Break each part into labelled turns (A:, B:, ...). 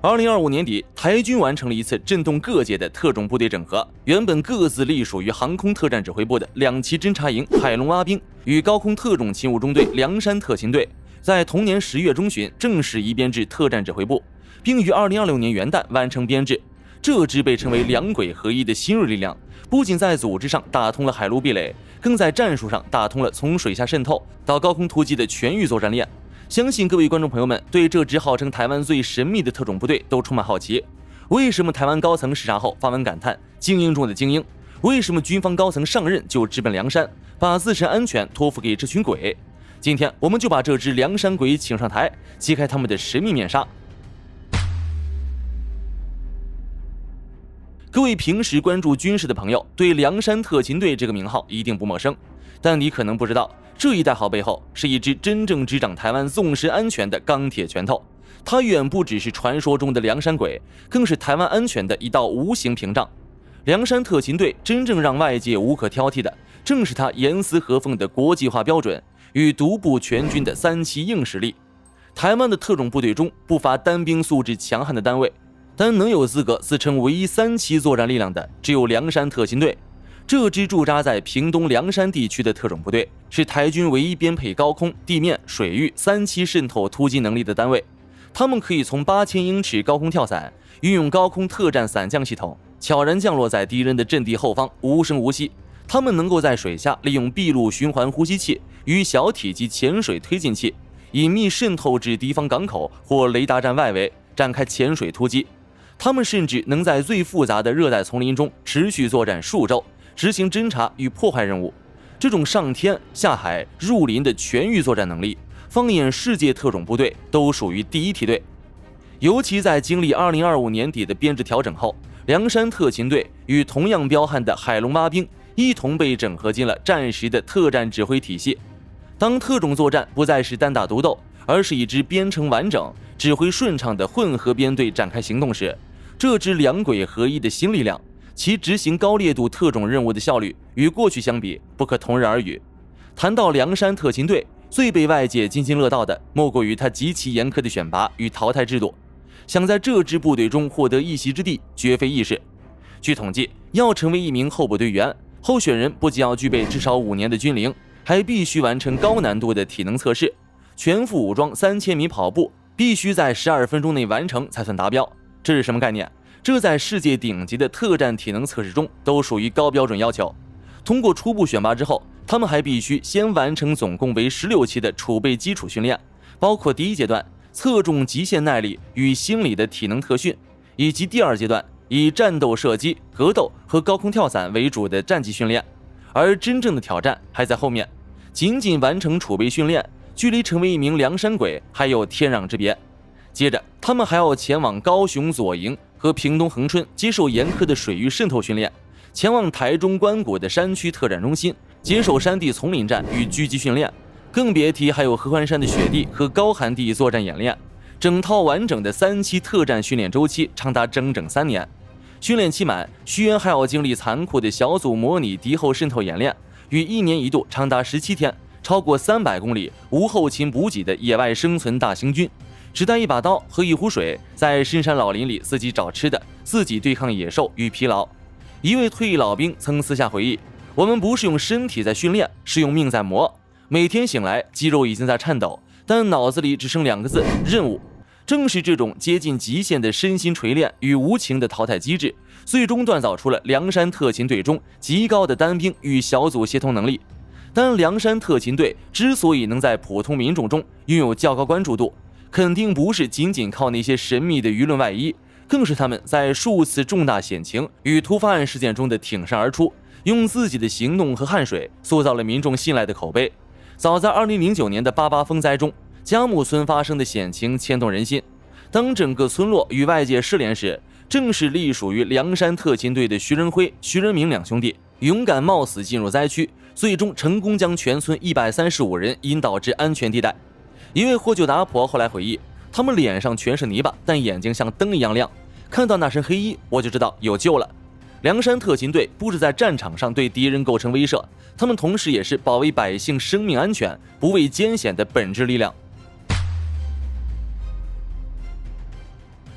A: 2025年底，台军完成了一次震动各界的特种部队整合。原本各自隶属于航空特战指挥部的2栖侦察营海龙蛙兵与高空特种勤务中队凉山特勤队，在同年10月中旬正式移编至特战指挥部，并于2026年元旦完成编制。这支被称为两轨合一的新锐力量，不仅在组织上打通了海陆壁垒，更在战术上打通了从水下渗透到高空突击的全域作战链。相信各位观众朋友们对这支号称台湾最神秘的特种部队都充满好奇。为什么台湾高层视察后发文感叹精英中的精英？为什么军方高层上任就直奔凉山，把自身安全托付给这群鬼？今天我们就把这支凉山鬼请上台，揭开他们的神秘面纱。各位平时关注军事的朋友，对凉山特勤队这个名号一定不陌生，但你可能不知道，这一代号背后是一支真正执掌台湾纵深安全的钢铁拳头。它远不只是传说中的凉山鬼，更是台湾安全的一道无形屏障。凉山特勤队真正让外界无可挑剔的，正是它严丝合缝的国际化标准与独步全军的3栖硬实力。台湾的特种部队中不乏单兵素质强悍的单位，但能有资格自称唯一3栖作战力量的，只有凉山特勤队。这支驻扎在屏东凉山地区的特种部队，是台军唯一编配高空、地面、水域3栖渗透突击能力的单位。他们可以从8000英尺高空跳伞，运用高空特战伞降系统，悄然降落在敌人的阵地后方，无声无息。他们能够在水下利用闭路循环呼吸器与小体积潜水推进器，隐秘渗透至敌方港口或雷达站外围，展开潜水突击。他们甚至能在最复杂的热带丛林中持续作战数周，执行侦察与破坏任务。这种上天下海入林的全域作战能力，放眼世界特种部队都属于第一梯队。尤其在经历2025年底的编制调整后，凉山特勤队与同样彪悍的海龙蛙兵一同被整合进了战时的特战指挥体系。当特种作战不再是单打独斗，而是一支编程完整、指挥顺畅的混合编队展开行动时，这支两轨合一的新力量，其执行高烈度特种任务的效率与过去相比不可同日而语。谈到凉山特勤队，最被外界津津乐道的莫过于它极其严苛的选拔与淘汰制度。想在这支部队中获得一席之地，绝非易事。据统计，要成为一名候补队员，候选人不仅要具备至少5年的军龄，还必须完成高难度的体能测试，全副武装3000米跑步必须在12分钟内完成才算达标。这是什么概念？这在世界顶级的特战体能测试中都属于高标准要求。通过初步选拔之后，他们还必须先完成总共为16期的储备基础训练，包括第一阶段侧重极限耐力与心理的体能特训，以及第2阶段以战斗射击、格斗和高空跳伞为主的战技训练。而真正的挑战还在后面，仅仅完成储备训练，距离成为一名凉山鬼还有天壤之别。接着他们还要前往高雄左营和屏东恒春接受严苛的水域渗透训练，前往台中关谷的山区特战中心接受山地丛林战与狙击训练，更别提还有合欢山的雪地和高寒地作战演练。整套完整的3期特战训练周期长达整整3年。训练期满，学员还要经历残酷的小组模拟敌后渗透演练，与1年1度长达17天、超过300公里无后勤补给的野外生存大行军，只带一把刀和一壶水，在深山老林里自己找吃的，自己对抗野兽与疲劳。一位退役老兵曾私下回忆，我们不是用身体在训练，是用命在磨。每天醒来，肌肉已经在颤抖，但脑子里只剩2个字：任务。正是这种接近极限的身心锤炼与无情的淘汰机制，最终锻造出了凉山特勤队中极高的单兵与小组协同能力。但凉山特勤队之所以能在普通民众中拥有较高关注度，肯定不是仅仅靠那些神秘的舆论外衣，更是他们在数次重大险情与突发案事件中的挺身而出，用自己的行动和汗水塑造了民众信赖的口碑。早在2009年的88风灾中，佳木村发生的险情牵动人心，当整个村落与外界失联时，正是隶属于凉山特勤队的徐仁辉、徐仁明2兄弟勇敢冒死进入灾区，最终成功将全村135人引导至安全地带。一位获救的阿婆后来回忆，他们脸上全是泥巴，但眼睛像灯一样亮，看到那身黑衣，我就知道有救了。凉山特勤队不止在战场上对敌人构成威慑，他们同时也是保卫百姓生命安全、不畏艰险的本质力量。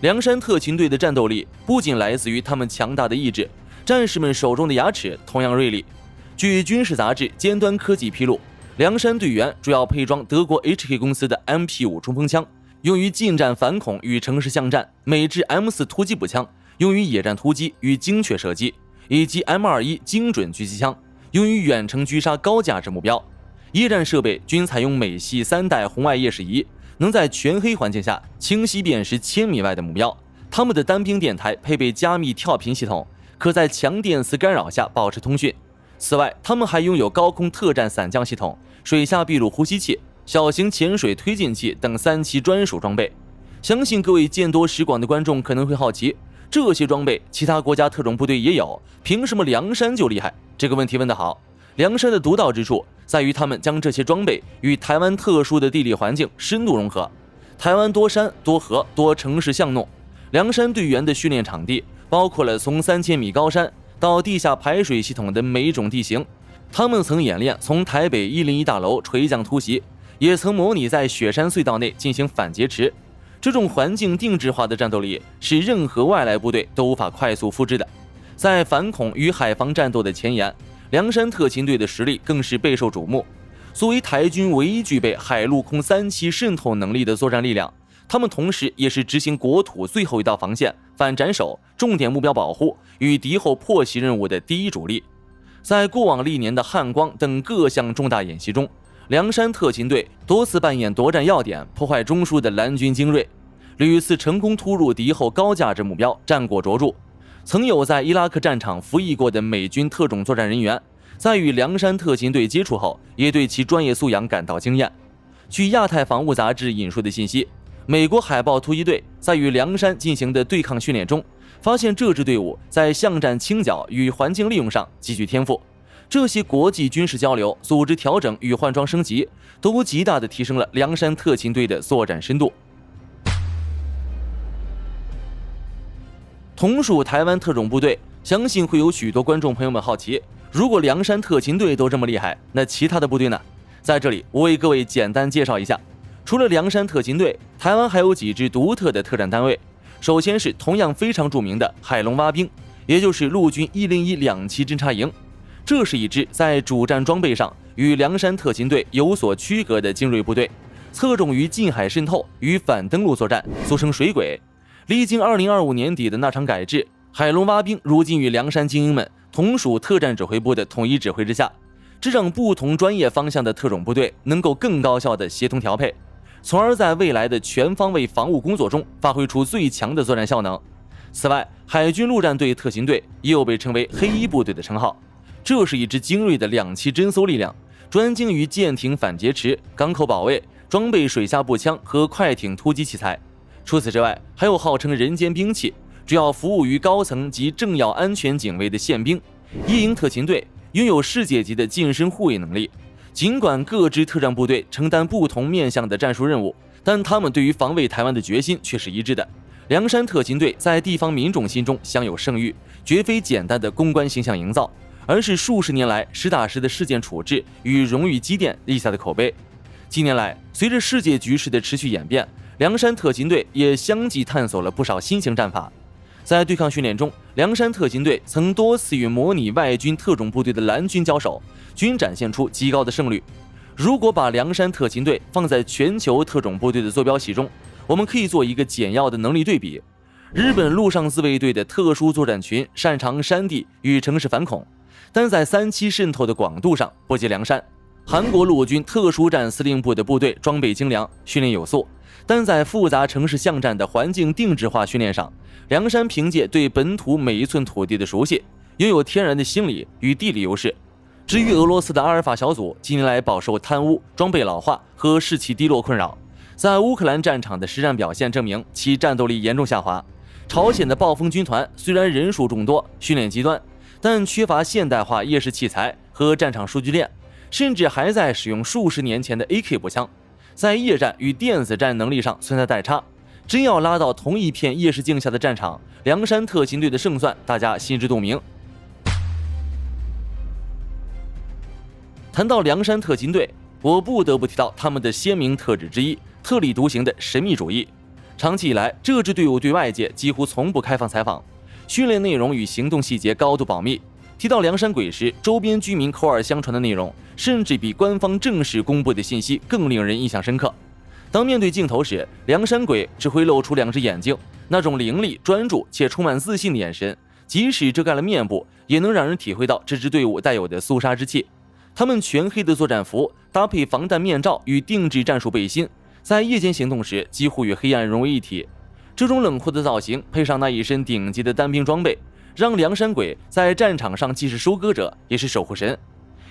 A: 梁山特勤队的战斗力不仅来自于他们强大的意志，战士们手中的牙齿同样锐利。据军事杂志《尖端科技》披露，梁山队员主要配装德国 HK 公司的 MP5 冲锋枪，用于近战反恐与城市巷战；美制 M4 突击步枪，用于野战突击与精确射击，以及 M21 精准狙击枪，用于远程狙杀高价值目标。夜战设备均采用美系3代红外夜视仪，能在全黑环境下清晰辨识1000米外的目标。他们的单兵电台配备加密跳频系统，可在强电磁干扰下保持通讯。此外，他们还拥有高空特战伞降系统、水下闭路呼吸器、小型潜水推进器等3期专属装备。相信各位见多识广的观众可能会好奇，这些装备其他国家特种部队也有，凭什么梁山就厉害？这个问题问得好。梁山的独到之处在于他们将这些装备与台湾特殊的地理环境深度融合。台湾多山多河多城市巷弄，梁山队员的训练场地包括了从3000米高山到地下排水系统的每一种地形。他们曾演练从台北101大楼垂降突袭，也曾模拟在雪山隧道内进行反劫持。这种环境定制化的战斗力是任何外来部队都无法快速复制的。在反恐与海防战斗的前沿，梁山特勤队的实力更是备受瞩目。作为台军唯一具备海陆空3期渗透能力的作战力量，他们同时也是执行国土最后一道防线、反斩首、重点目标保护与敌后破袭任务的第一主力。在过往历年的汉光等各项重大演习中，梁山特勤队多次扮演夺占要点、破坏中枢的蓝军精锐，屡次成功突入敌后高价值目标，战果卓著。曾有在伊拉克战场服役过的美军特种作战人员，在与梁山特勤队接触后，也对其专业素养感到惊艳。据亚太防务杂志引述的信息，美国海豹突击队在与梁山进行的对抗训练中，发现这支队伍在巷战清剿与环境利用上极具天赋。这些国际军事交流、组织调整与换装升级，都极大地提升了梁山特勤队的作战深度。同属台湾特种部队，相信会有许多观众朋友们好奇，如果梁山特勤队都这么厉害，那其他的部队呢？在这里我为各位简单介绍一下，除了梁山特勤队，台湾还有几支独特的特战单位。首先是同样非常著名的海龙蛙兵，也就是陆军101两栖侦察营。这是一支在主战装备上与梁山特勤队有所区隔的精锐部队，侧重于近海渗透与反登陆作战，俗称水鬼。历经2025年底的那场改制，海龙蛙兵如今与梁山精英们同属特战指挥部的统一指挥之下，这让不同专业方向的特种部队能够更高效的协同调配，从而在未来的全方位防务工作中发挥出最强的作战效能。此外，海军陆战队特勤队也有被称为黑衣部队的称号，这是一支精锐的两栖侦搜力量，专精于舰艇反劫持、港口保卫，装备水下步枪和快艇突击器材。除此之外，还有号称人间兵器，主要服务于高层及政要安全警卫的宪兵。夜营特勤队拥有世界级的近身护卫能力。尽管各支特战部队承担不同面向的战术任务，但他们对于防卫台湾的决心却是一致的。梁山特勤队在地方民众心中享有盛誉，绝非简单的公关形象营造，而是数十年来实打实的事件处置与荣誉积淀立下的口碑。近年来，随着世界局势的持续演变，梁山特勤队也相继探索了不少新型战法。在对抗训练中，梁山特勤队曾多次与模拟外军特种部队的蓝军交手，均展现出极高的胜率。如果把梁山特勤队放在全球特种部队的坐标系中，我们可以做一个简要的能力对比。日本陆上自卫队的特殊作战群擅长山地与城市反恐，但在3期渗透的广度上不及梁山。韩国陆军特殊战司令部的部队装备精良，训练有素，但在复杂城市巷战的环境定制化训练上，梁山凭借对本土每一寸土地的熟悉，拥有天然的心理与地理优势。至于俄罗斯的阿尔法小组，近年来饱受贪污、装备老化和士气低落困扰，在乌克兰战场的实战表现证明其战斗力严重下滑。朝鲜的暴风军团虽然人数众多、训练极端，但缺乏现代化夜视器材和战场数据链，甚至还在使用数十年前的 AK 步枪，在夜战与电子战能力上存在代差。真要拉到同一片夜视镜下的战场，梁山特勤队的胜算大家心知肚明。谈到梁山特勤队，我不得不提到他们的鲜明特质之一——特立独行的神秘主义。长期以来，这支队伍对外界几乎从不开放采访，训练内容与行动细节高度保密。提到梁山鬼时，周边居民口耳相传的内容，甚至比官方正式公布的信息更令人印象深刻。当面对镜头时，梁山鬼只会露出2只眼睛，那种凌厉、专注且充满自信的眼神，即使遮盖了面部，也能让人体会到这支队伍带有的肃杀之气。他们全黑的作战服搭配防弹面罩与定制战术背心，在夜间行动时几乎与黑暗融为一体。这种冷酷的造型配上那一身顶级的单兵装备，让梁山鬼在战场上既是收割者，也是守护神。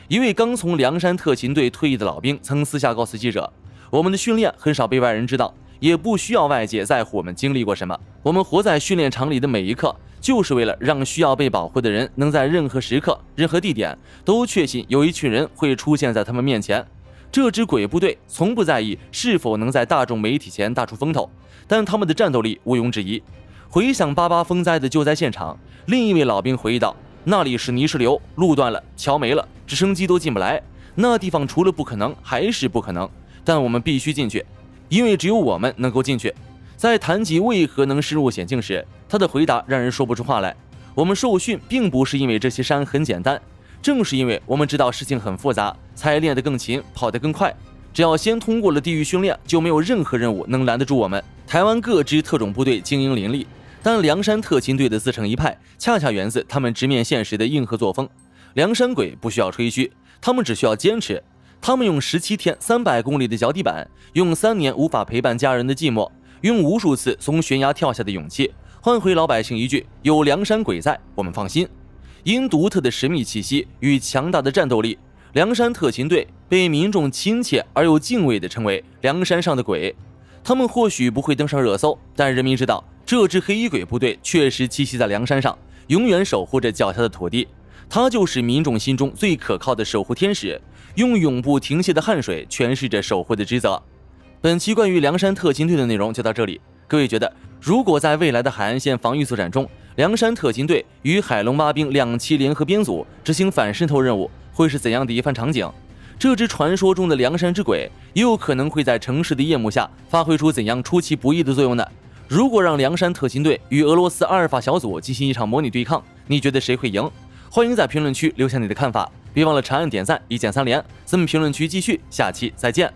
A: 一位刚从梁山特勤队退役的老兵曾私下告诉记者，我们的训练很少被外人知道，也不需要外界在乎我们经历过什么，我们活在训练场里的每一刻，就是为了让需要被保护的人能在任何时刻、任何地点都确信有一群人会出现在他们面前。这支鬼部队从不在意是否能在大众媒体前大出风头，但他们的战斗力毋庸置疑。回想88风灾的救灾现场，另一位老兵回忆道，那里是泥石流，路断了，桥没了，直升机都进不来，那地方除了不可能还是不可能，但我们必须进去，因为只有我们能够进去。在谈及为何能深入险境时，他的回答让人说不出话来。我们受训并不是因为这些山很简单，正是因为我们知道事情很复杂，才练得更勤，跑得更快。只要先通过了地狱训练，就没有任何任务能拦得住我们。台湾各支特种部队精英林立，但梁山特勤队的自成一派，恰恰源自他们直面现实的硬核作风。梁山鬼不需要吹嘘，他们只需要坚持。他们用17天300公里的脚底板，用3年无法陪伴家人的寂寞，用无数次从悬崖跳下的勇气，换回老百姓一句有梁山鬼在，我们放心。因独特的神秘气息与强大的战斗力，梁山特勤队被民众亲切而又敬畏地称为梁山上的鬼。他们或许不会登上热搜，但人民知道这支黑衣鬼部队确实栖息在梁山上，永远守护着脚下的土地。他就是民众心中最可靠的守护天使，用永不停歇的汗水诠释着守护的职责。本期关于梁山特勤队的内容就到这里。各位觉得，如果在未来的海岸线防御作战中，梁山特勤队与海龙八兵2栖联合编组执行反渗透任务，会是怎样的一番场景？这只传说中的梁山之鬼也有可能会在城市的夜幕下发挥出怎样出其不意的作用呢？如果让梁山特勤队与俄罗斯阿尔法小组进行一场模拟对抗，你觉得谁会赢？欢迎在评论区留下你的看法，别忘了长按点赞，一键3连。咱们评论区继续，下期再见。